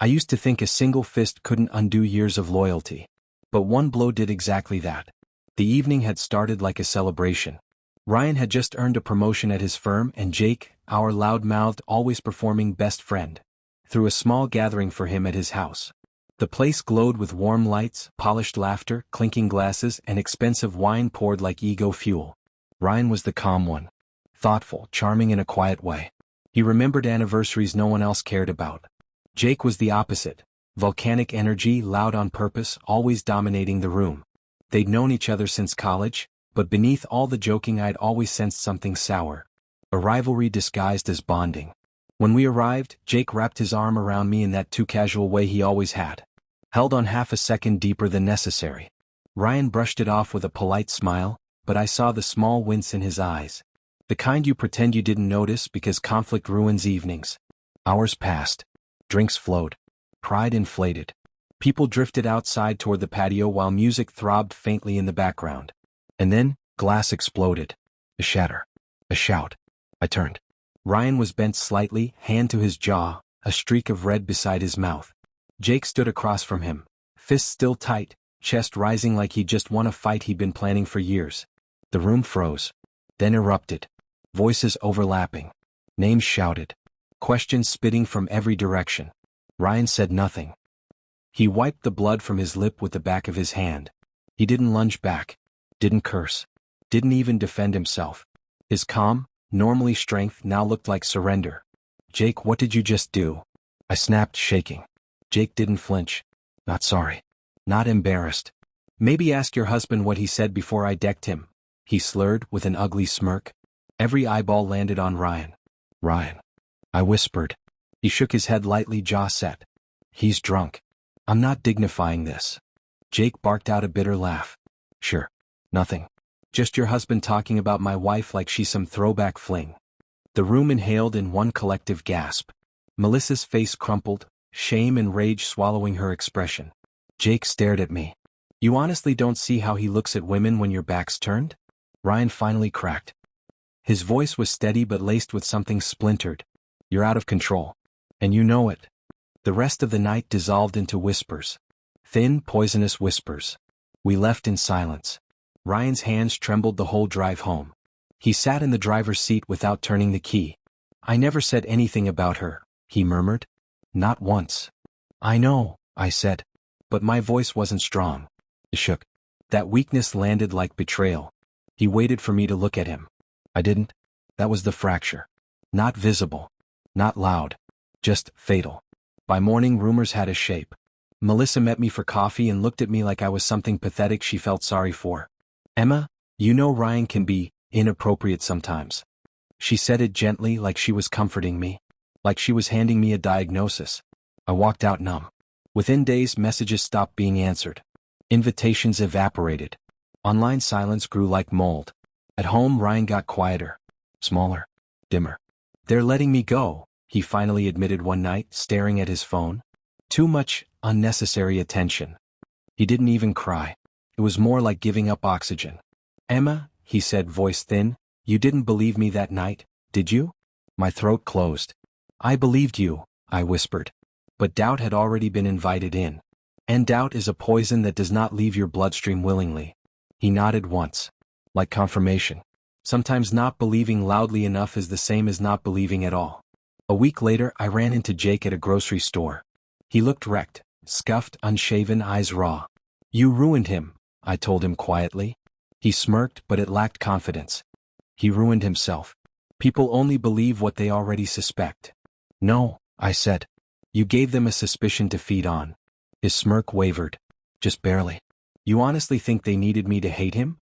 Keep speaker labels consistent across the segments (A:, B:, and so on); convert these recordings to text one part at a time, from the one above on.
A: I used to think a single fist couldn't undo years of loyalty. But one blow did exactly that. The evening had started like a celebration. Ryan had just earned a promotion at his firm, and Jake, our loud-mouthed, always performing best friend, threw a small gathering for him at his house. The place glowed with warm lights, polished laughter, clinking glasses, and expensive wine poured like ego fuel. Ryan was the calm one. Thoughtful, charming in a quiet way. He remembered anniversaries no one else cared about. Jake was the opposite. Volcanic energy, loud on purpose, always dominating the room. They'd known each other since college, but beneath all the joking I'd always sensed something sour. A rivalry disguised as bonding. When we arrived, Jake wrapped his arm around me in that too casual way he always had. Held on half a second deeper than necessary. Ryan brushed it off with a polite smile, but I saw the small wince in his eyes. The kind you pretend you didn't notice because conflict ruins evenings. Hours passed. Drinks flowed. Pride inflated. People drifted outside toward the patio while music throbbed faintly in the background. And then, glass exploded. A shatter. A shout. I turned. Ryan was bent slightly, hand to his jaw, a streak of red beside his mouth. Jake stood across from him, fists still tight, chest rising like he'd just won a fight he'd been planning for years. The room froze. Then erupted. Voices overlapping. Names shouted. Questions spitting from every direction. Ryan said nothing. He wiped the blood from his lip with the back of his hand. He didn't lunge back. Didn't curse. Didn't even defend himself. His calm, normally strength, now looked like surrender. Jake, what did you just do? I snapped, shaking. Jake didn't flinch. Not sorry. Not embarrassed. Maybe ask your husband what he said before I decked him, he slurred with an ugly smirk. Every eyeball landed on Ryan. Ryan. I whispered. He shook his head lightly, jaw set. He's drunk. I'm not dignifying this. Jake barked out a bitter laugh. Sure. Nothing. Just your husband talking about my wife like she's some throwback fling. The room inhaled in one collective gasp. Melissa's face crumpled, shame and rage swallowing her expression. Jake stared at me. You honestly don't see how he looks at women when your back's turned? Ryan finally cracked. His voice was steady but laced with something splintered. You're out of control. And you know it. The rest of the night dissolved into whispers. Thin, poisonous whispers. We left in silence. Ryan's hands trembled the whole drive home. He sat in the driver's seat without turning the key. I never said anything about her, he murmured. Not once. I know, I said. But my voice wasn't strong. It shook. That weakness landed like betrayal. He waited for me to look at him. I didn't. That was the fracture. Not visible. Not loud. Just fatal. By morning, rumors had a shape. Melissa met me for coffee and looked at me like I was something pathetic she felt sorry for. Emma, you know Ryan can be inappropriate sometimes. She said it gently, like she was comforting me. Like she was handing me a diagnosis. I walked out numb. Within days, messages stopped being answered. Invitations evaporated. Online silence grew like mold. At home, Ryan got quieter. Smaller. Dimmer. They're letting me go, he finally admitted one night, staring at his phone. Too much unnecessary attention. He didn't even cry. It was more like giving up oxygen. Emma, he said, voice thin, you didn't believe me that night, did you? My throat closed. I believed you, I whispered. But doubt had already been invited in. And doubt is a poison that does not leave your bloodstream willingly. He nodded once. Like confirmation. Sometimes not believing loudly enough is the same as not believing at all. A week later, I ran into Jake at a grocery store. He looked wrecked, scuffed, unshaven, eyes raw. You ruined him, I told him quietly. He smirked, but it lacked confidence. He ruined himself. People only believe what they already suspect. No, I said. You gave them a suspicion to feed on. His smirk wavered. Just barely. You honestly think they needed me to hate him?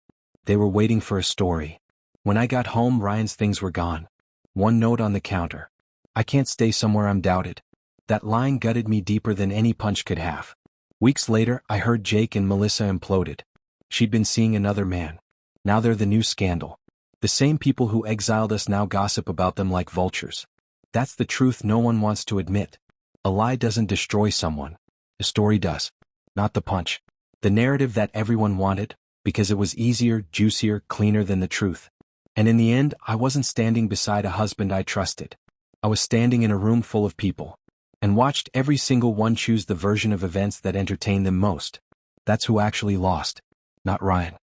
A: They were waiting for a story. When I got home, Ryan's things were gone. One note on the counter. I can't stay somewhere I'm doubted. That line gutted me deeper than any punch could have. Weeks later, I heard Jake and Melissa imploded. She'd been seeing another man. Now they're the new scandal. The same people who exiled us now gossip about them like vultures. That's the truth no one wants to admit. A lie doesn't destroy someone. A story does. Not the punch. The narrative that everyone wanted, because it was easier, juicier, cleaner than the truth. And in the end, I wasn't standing beside a husband I trusted. I was standing in a room full of people. and watched every single one choose the version of events that entertained them most. That's who actually lost. Not Ryan.